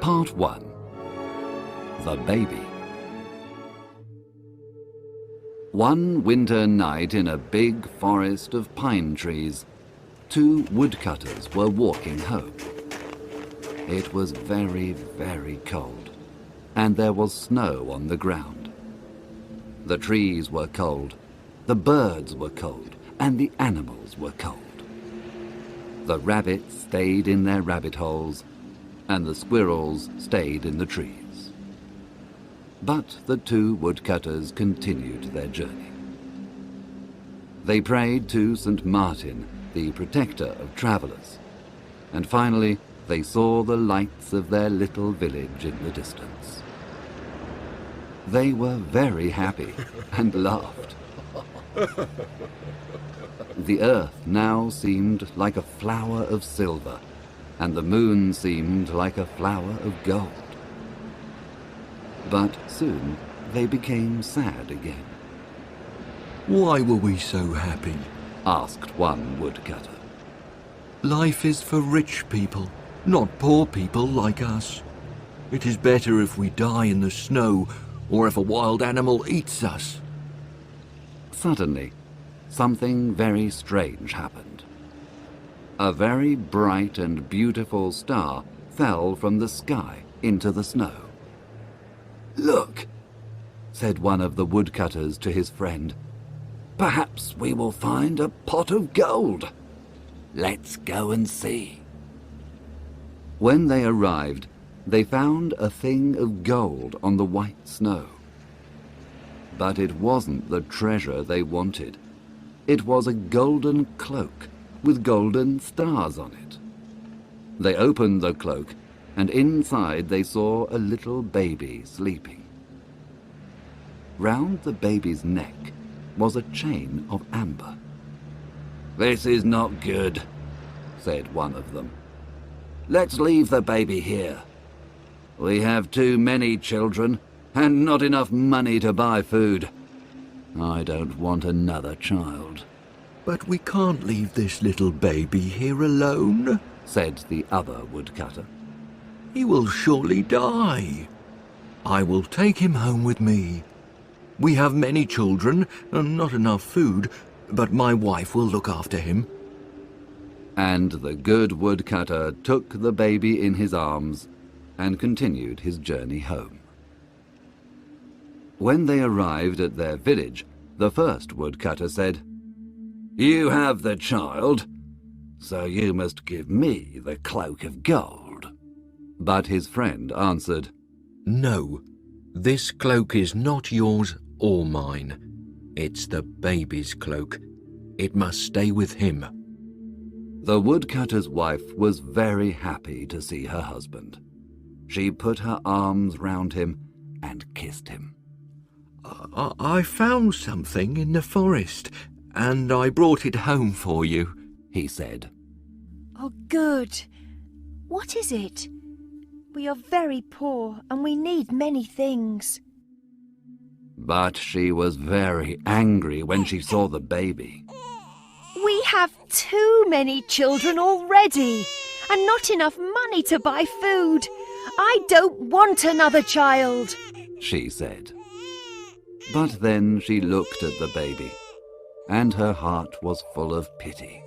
Part 1. The Baby. One winter night in a big forest of pine trees, two woodcutters were walking home. It was very, very cold, and there was snow on the ground. The trees were cold, the birds were cold, and the animals were cold. The rabbits stayed in their rabbit holes, and the squirrels stayed in the trees. But the two woodcutters continued their journey. They prayed to St. Martin, the protector of travellers, and finally they saw the lights of their little village in the distance. They were very happy and laughed. The earth now seemed like a flower of silver, and the moon seemed like a flower of gold. But soon they became sad again. "Why were we so happy?" asked one woodcutter. "Life is for rich people, not poor people like us. It is better if we die in the snow or if a wild animal eats us." Suddenly, something very strange happened. A very bright and beautiful star fell from the sky into the snow. "Look," said one of the woodcutters to his friend. "Perhaps we will find a pot of gold. Let's go and see." When they arrived, they found a thing of gold on the white snow. But it wasn't the treasure they wanted. It was a golden cloak with golden stars on it. They opened the cloak, and inside they saw a little baby sleeping. Round the baby's neck was a chain of amber. "This is not good," said one of them. "Let's leave the baby here. We have too many children and not enough money to buy food. I don't want another child." "But we can't leave this little baby here alone," said the other woodcutter. "He will surely die. I will take him home with me. We have many children and not enough food, but my wife will look after him." And the good woodcutter took the baby in his arms and continued his journey home. When they arrived at their village, the first woodcutter said, "You have the child, so you must give me the cloak of gold." But his friend answered, "No, this cloak is not yours or mine. It's the baby's cloak. It must stay with him." The woodcutter's wife was very happy to see her husband. She put her arms round him and kissed him. I found something in the forest, and I brought it home for you," he said. "Oh, good. What is it? We are very poor and we need many things." But she was very angry when she saw the baby. "We have too many children already and not enough money to buy food. I don't want another child," she said. But then she looked at the baby, and her heart was full of pity.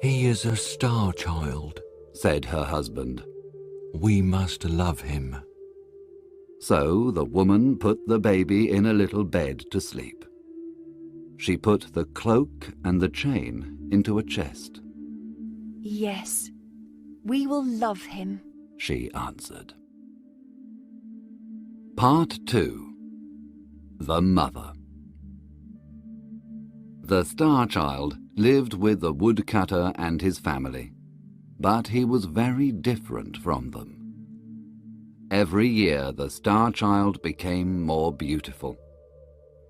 "He is a star child," said her husband. "We must love him." So the woman put the baby in a little bed to sleep. She put the cloak and the chain into a chest. "Yes, we will love him," she answered. Part 2. The Mother. The Star Child lived with the woodcutter and his family, but he was very different from them. Every year the Star Child became more beautiful.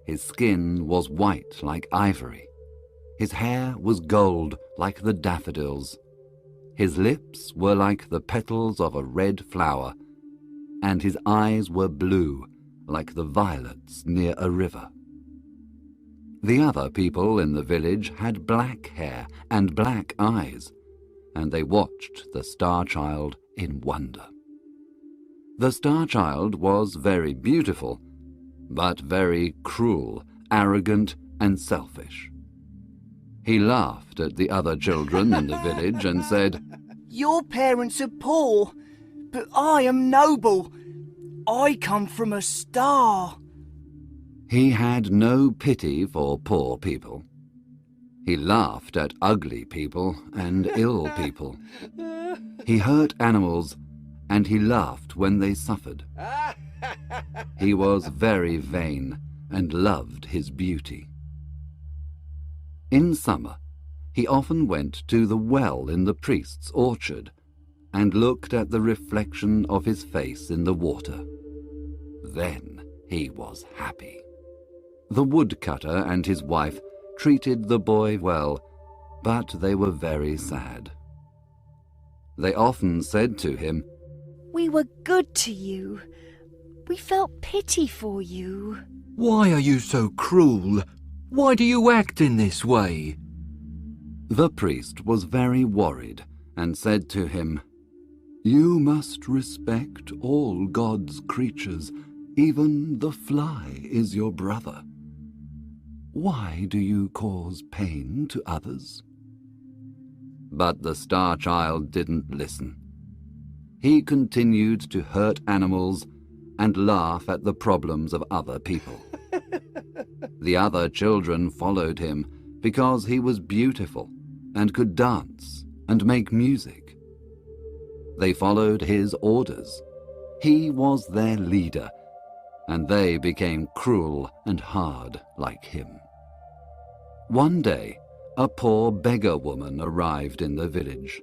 His skin was white like ivory. His hair was gold like the daffodils. His lips were like the petals of a red flower, and his eyes were blue like the violets near a river. The other people in the village had black hair and black eyes, and they watched the Star Child in wonder. The Star Child was very beautiful, but very cruel, arrogant, and selfish. He laughed at the other children in the village and said, Your parents are poor, but I am noble. I come from a star. He had no pity for poor people. He laughed at ugly people and ill people. He hurt animals, and he laughed when they suffered. He was very vain and loved his beauty. In summer, he often went to the well in the priest's orchard and looked at the reflection of his face in the water. Then he was happy. The woodcutter and his wife treated the boy well, but they were very sad. They often said to him, We were good to you. We felt pity for you. Why are you so cruel? Why do you act in this way? The priest was very worried and said to him, You must respect all God's creatures. Even the fly is your brother. Why do you cause pain to others? But the Star Child didn't listen. He continued to hurt animals and laugh at the problems of other people. The other children followed him because he was beautiful and could dance and make music. They followed his orders. He was their leader, and they became cruel and hard like him. One day, a poor beggar woman arrived in the village.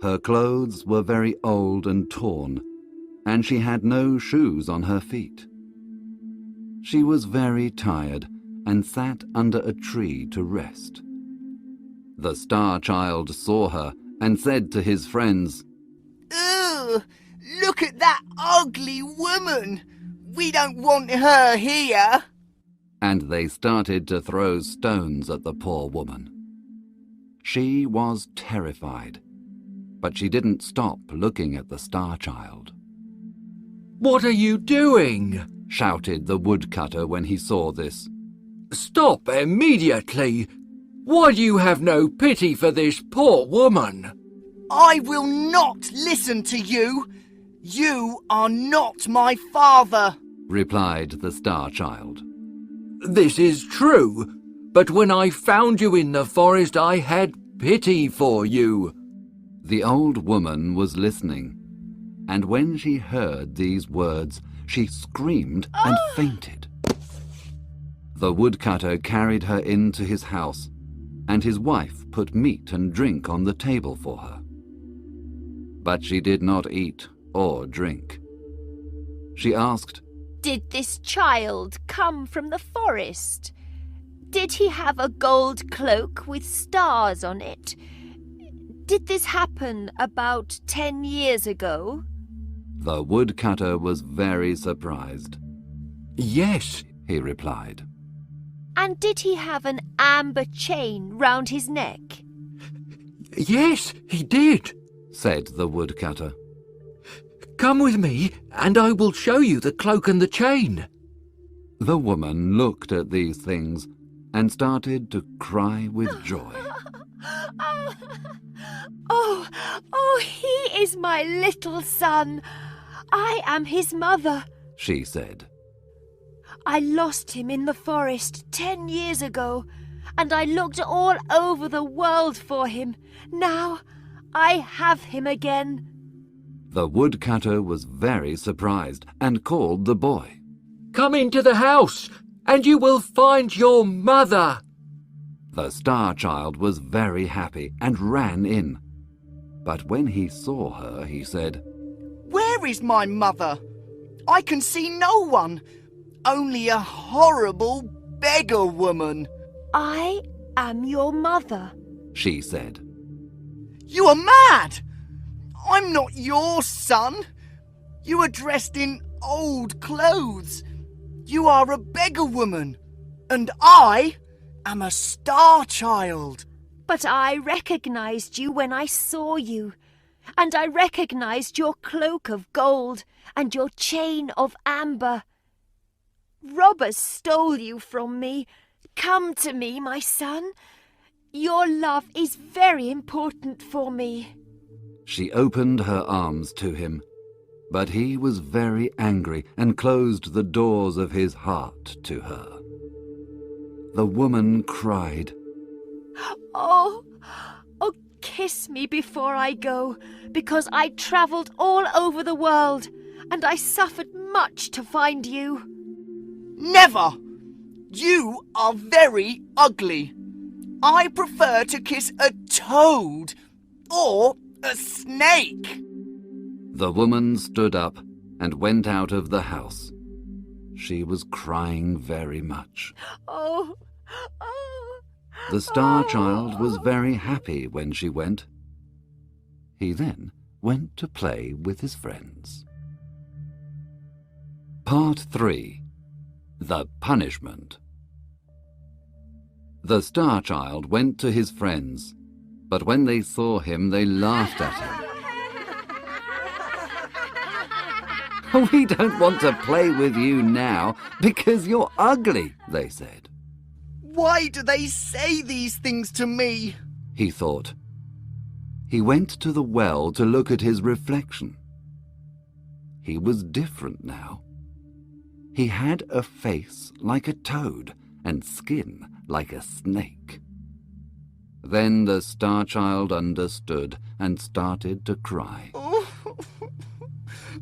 Her clothes were very old and torn, and she had no shoes on her feet. She was very tired and sat under a tree to rest. The Star Child saw her and said to his friends, Ugh! Look at that ugly woman! We don't want her here! And they started to throw stones at the poor woman. She was terrified, but she didn't stop looking at the Star Child. What are you doing? Shouted the woodcutter when he saw this. Stop immediately! Why do you have no pity for this poor woman? I will not listen to you! You are not my father! Replied the Star Child. This is true, but when I found you in the forest, I had pity for you. The old woman was listening, and when she heard these words, she screamed and fainted. The woodcutter carried her into his house, and his wife put meat and drink on the table for her. But she did not eat or drink. She asked, Did this child come from the forest? Did he have a gold cloak with stars on it? Did this happen about 10 years ago? The woodcutter was very surprised. Yes, He replied. And did he have an amber chain round his neck? yes, he did. Said the woodcutter. Come with me, and I will show you the cloak and the chain. The woman looked at these things and started to cry with joy. Oh, he is my little son. I am his mother. She said. I lost him in the forest 10 years ago, and I looked all over the world for him. Now I have him again. The woodcutter was very surprised and called the boy. Come into the house, and you will find your mother. The Star Child was very happy and ran in. But when he saw her, he said, Where is my mother? I can see no one. Only a horrible beggar woman. I am your mother. She said. You are mad! I'm not your son. You are dressed in old clothes. You are a beggar woman. And I am a Star Child. But I recognized you when I saw you. and I recognized your cloak of gold and your chain of amber. Robbers stole you from me. Come to me, my son. Your love is very important for me." She opened her arms to him, but he was very angry and closed the doors of his heart to her. The woman cried, Oh, kiss me before I go, because I travelled all over the world, and I suffered much to find you. Never! You are very ugly. I prefer to kiss a toad or a snake. The woman stood up and went out of the house. She was crying very much. Oh. The Star Child was very happy when she went. He then went to play with his friends. Part 3. The Punishment. The Star Child went to his friends, but when they saw him, they laughed at him. "We don't want to play with you now because you're ugly," they said. Why do they say these things to me? He thought. He went to the well to look at his reflection. He was different now. He had a face like a toad and skin like a snake. Then the Star Child understood and started to cry.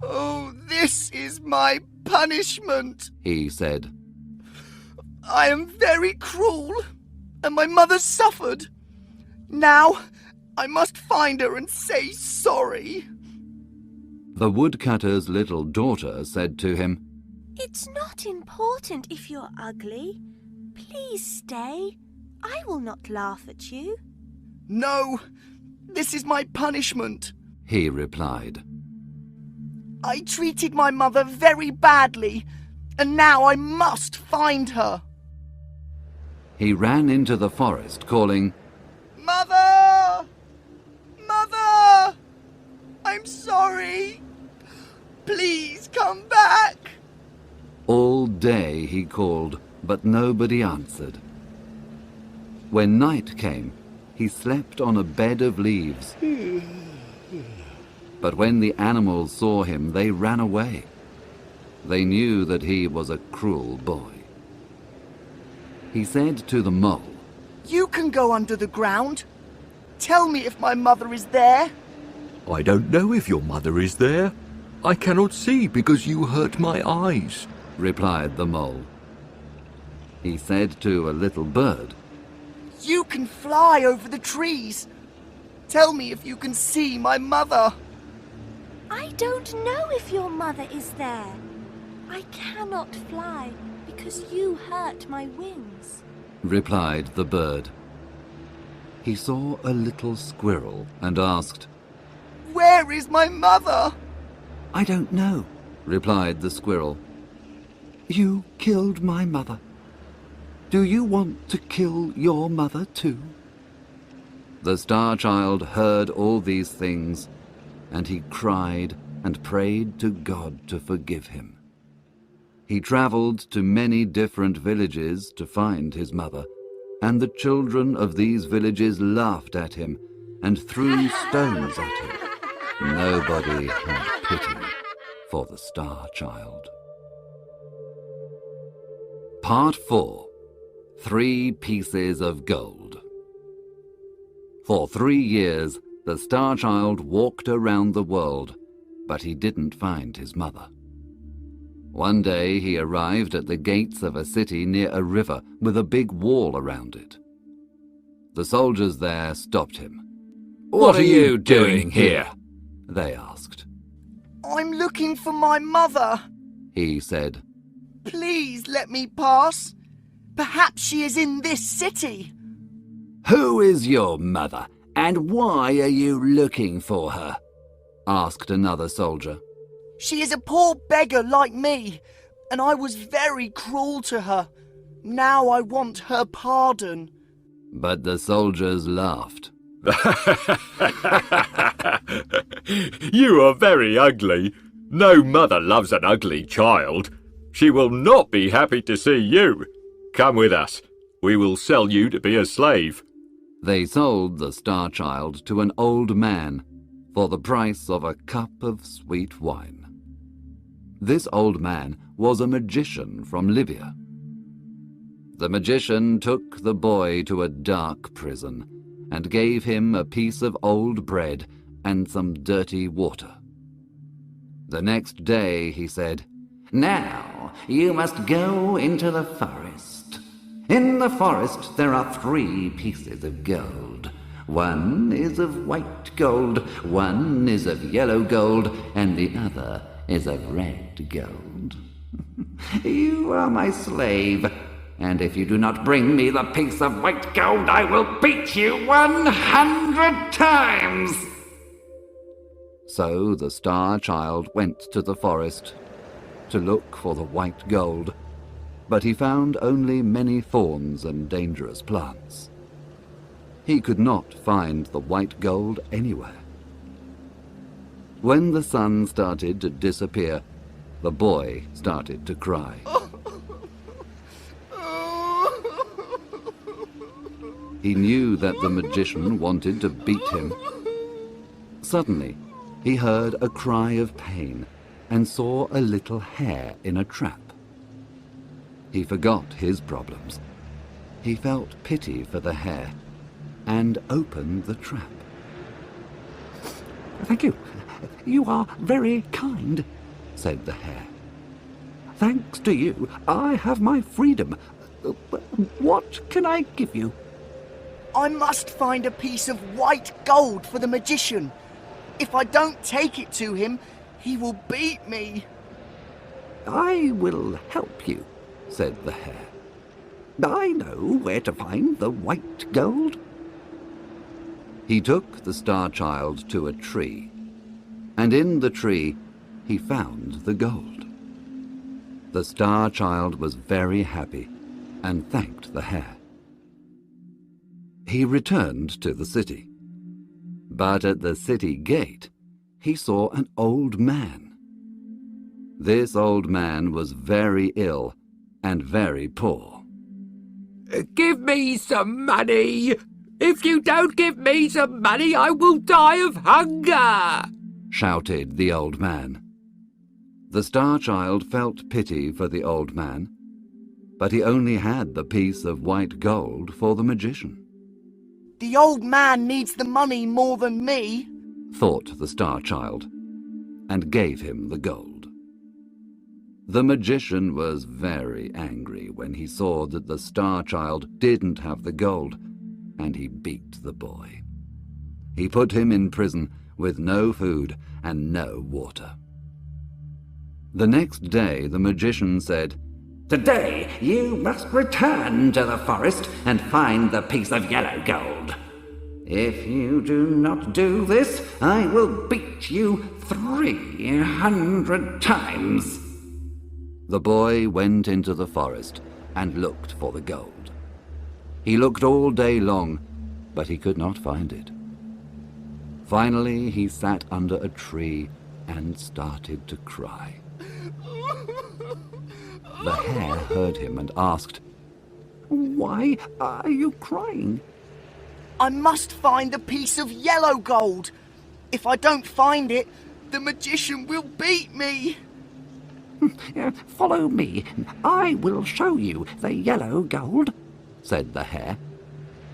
Oh, this is my punishment, he said. I am very cruel, and my mother suffered. Now I must find her and say sorry. The woodcutter's little daughter said to him, It's not important if you're ugly. Please stay. I will not laugh at you. No, this is my punishment, he replied. I treated my mother very badly, and now I must find her. He ran into the forest, calling, Mother! Mother! I'm sorry. Please come back. All day he called, but nobody answered. When night came, he slept on a bed of leaves. But when the animals saw him, they ran away. They knew that he was a cruel boy. He said to the mole, You can go under the ground. Tell me if my mother is there. I don't know if your mother is there. I cannot see because you hurt my eyes, replied the mole. He said to a little bird, You can fly over the trees. Tell me if you can see my mother. I don't know if your mother is there. I cannot fly because you hurt my wings, replied the bird. He saw a little squirrel and asked, Where is my mother? I don't know, replied the squirrel. You killed my mother. Do you want to kill your mother too? The Star Child heard all these things, and he cried and prayed to God to forgive him. He travelled to many different villages to find his mother, and the children of these villages laughed at him and threw stones at him. Nobody had pity for the Star Child. Part 4. 3 Pieces of Gold. For 3 years, the Star Child walked around the world, but he didn't find his mother. One day he arrived at the gates of a city near a river with a big wall around it. The soldiers there stopped him. What are you doing here? They asked. I'm looking for my mother, he said. Please let me pass. Perhaps she is in this city. Who is your mother, and why are you looking for her? Asked another soldier. She is a poor beggar like me, and I was very cruel to her. Now I want her pardon. But the soldiers laughed. You are very ugly. No mother loves an ugly child. She will not be happy to see you. Come with us. We will sell you to be a slave. They sold the Star Child to an old man for the price of a cup of sweet wine. This old man was a magician from Libya. The magician took the boy to a dark prison and gave him a piece of old bread and some dirty water. The next day he said, "Now you must go into the forest. In the forest there are 3 pieces of gold. One is of white gold, one is of yellow gold, and the other is of red gold. You are my slave, and if you do not bring me the piece of white gold, I will beat you 100 times." So the Star Child went to the forest to look for the white gold, but he found only many thorns and dangerous plants. He could not find the white gold anywhere. When the sun started to disappear, the boy started to cry. He knew that the magician wanted to beat him. Suddenly, he heard a cry of pain and saw a little hare in a trap. He forgot his problems. He felt pity for the hare and opened the trap. "Thank you. You are very kind," said the hare. "Thanks to you, I have my freedom. What can I give you?" I must find a piece of white gold for the magician. If I don't take it to him, he will beat me. "I will help you," said the hare. "I know where to find the white gold." He took the Star Child to a tree, and in the tree he found the gold. The Star Child was very happy and thanked the hare. He returned to the city, but at the city gate he saw an old man. This old man was very ill and very poor. "Give me some money! If you don't give me some money, I will die of hunger!" shouted the old man. The Star Child felt pity for the old man, but he only had the piece of white gold for the magician. The old man needs the money more than me, thought the Star Child, and gave him the gold. The magician was very angry when he saw that the Star Child didn't have the gold, and he beat the boy. He put him in prison with no food and no water. The next day the magician said, "Today you must return to the forest and find the piece of yellow gold. If you do not do this, I will beat you 300 times." The boy went into the forest and looked for the gold. He looked all day long, but he could not find it. Finally, he sat under a tree and started to cry. The hare heard him and asked, "Why are you crying?" I must find the piece of yellow gold. If I don't find it, the magician will beat me. "Follow me. I will show you the yellow gold," said the hare,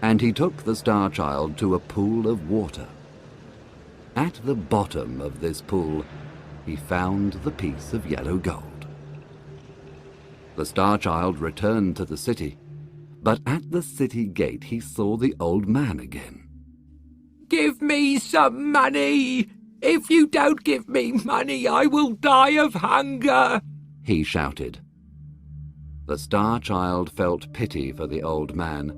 and he took the Star Child to a pool of water. At the bottom of this pool, he found the piece of yellow gold. The Star Child returned to the city, but at the city gate he saw the old man again. "Give me some money! If you don't give me money, I will die of hunger!" he shouted. The Star Child felt pity for the old man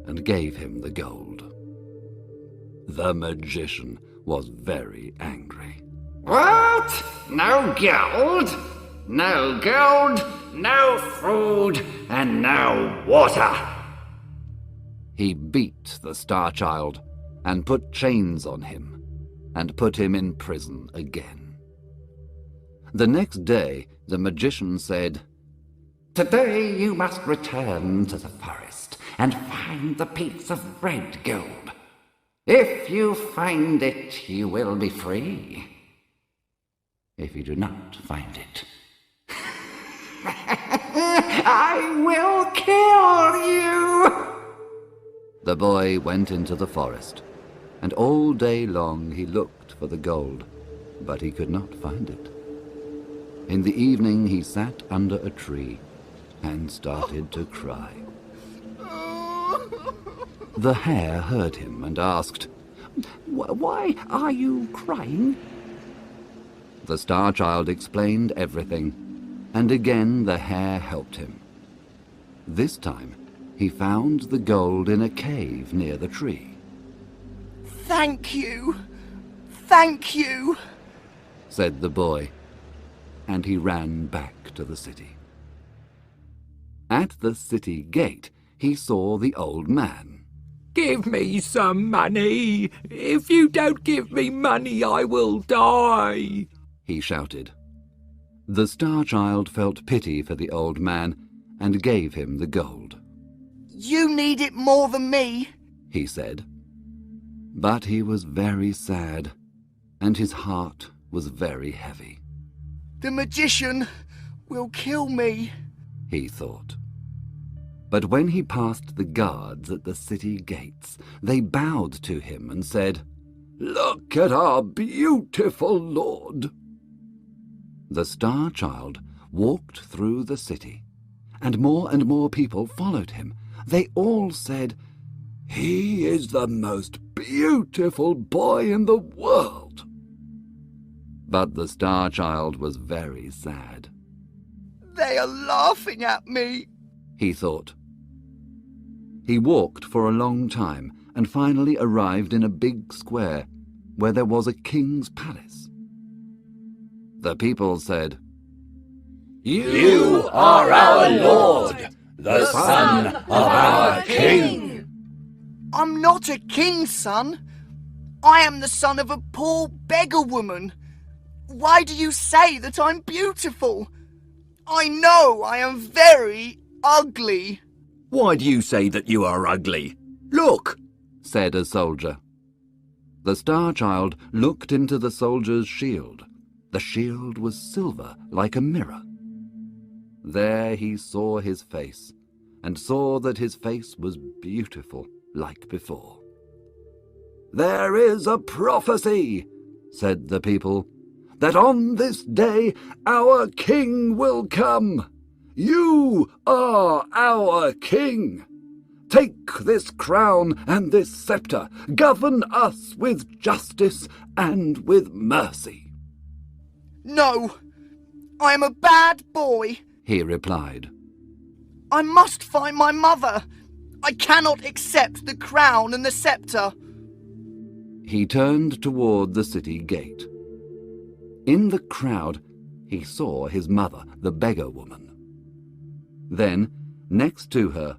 and gave him the gold. The magician was very angry. "What? No gold? No gold, no food, and no water!" He beat the Star Child and put chains on him, and put him in prison again. The next day the magician said, Today you must return to the forest and find the piece of red gold. If you find it, you will be free. If you do not find it, I will kill you! The boy went into the forest, and all day long he looked for the gold, but he could not find it. In the evening he sat under a tree and started to cry. The hare heard him and asked, "Why are you crying?" The Star Child explained everything, and again the hare helped him. This time he found the gold in a cave near the tree. Thank you! Thank you! Said the boy, and he ran back to the city. At the city gate he saw the old man. Give me some money. If you don't give me money, I will die, he shouted. The Star Child felt pity for the old man and gave him the gold. You need it more than me, he said. But he was very sad, and his heart was very heavy. The magician will kill me, he thought. But when he passed the guards at the city gates, they bowed to him and said, "Look at our beautiful lord." The Star Child walked through the city, and more people followed him. They all said, "He is the most beautiful boy in the world." But the Star Child was very sad. They are laughing at me, he thought. He walked for a long time and finally arrived in a big square where there was a king's palace. The people said, "You are our lord, the son of our king." I'm not a king's son. I am the son of a poor beggar woman. Why do you say that I'm beautiful? I know I am very ugly. Why do you say that you are ugly? Look, said a soldier. The Star Child looked into the soldier's shield. The shield was silver like a mirror. There he saw his face, and saw that his face was beautiful like before. "There is a prophecy," said the people, "that on this day our king will come. You are our king. Take this crown and this scepter. Govern us with justice and with mercy." No, I am a bad boy, he replied. I must find my mother. I cannot accept the crown and the scepter. He turned toward the city gate. In the crowd, he saw his mother, the beggar woman. Then, next to her,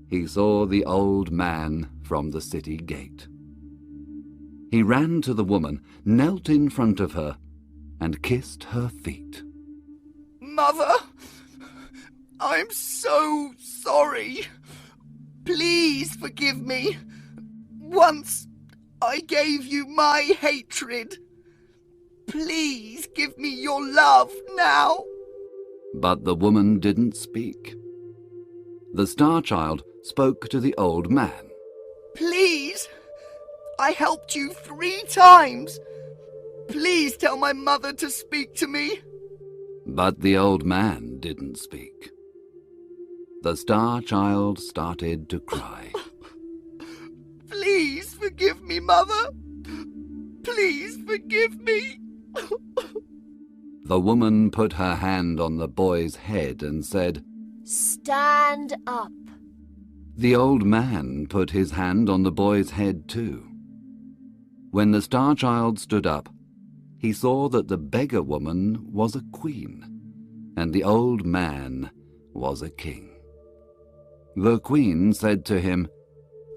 he saw the old man from the city gate. He ran to the woman, knelt in front of her, and kissed her feet. Mother, I'm so sorry. Please forgive me. Once I gave you my hatred. Please give me your love now. But the woman didn't speak. The Star Child spoke to the old man. Please, I helped you 3 times. Please tell my mother to speak to me. But the old man didn't speak. The Star Child started to cry. Please forgive me, Mother. Please forgive me. The woman put her hand on the boy's head and said, "Stand up." The old man put his hand on the boy's head too. When the Star Child stood up, he saw that the beggar woman was a queen, and the old man was a king. The queen said to him,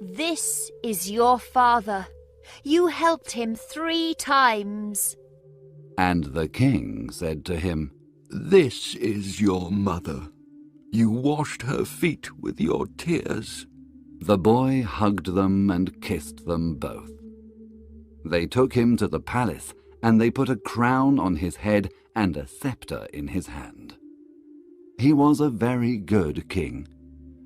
"This is your father, You helped him 3 times. And the king said to him, "This is your mother. You washed her feet with your tears." The boy hugged them and kissed them both. They took him to the palace, and they put a crown on his head and a scepter in his hand. He was a very good king,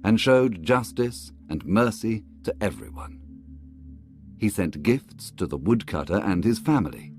and showed justice and mercy to everyone. He sent gifts to the woodcutter and his family,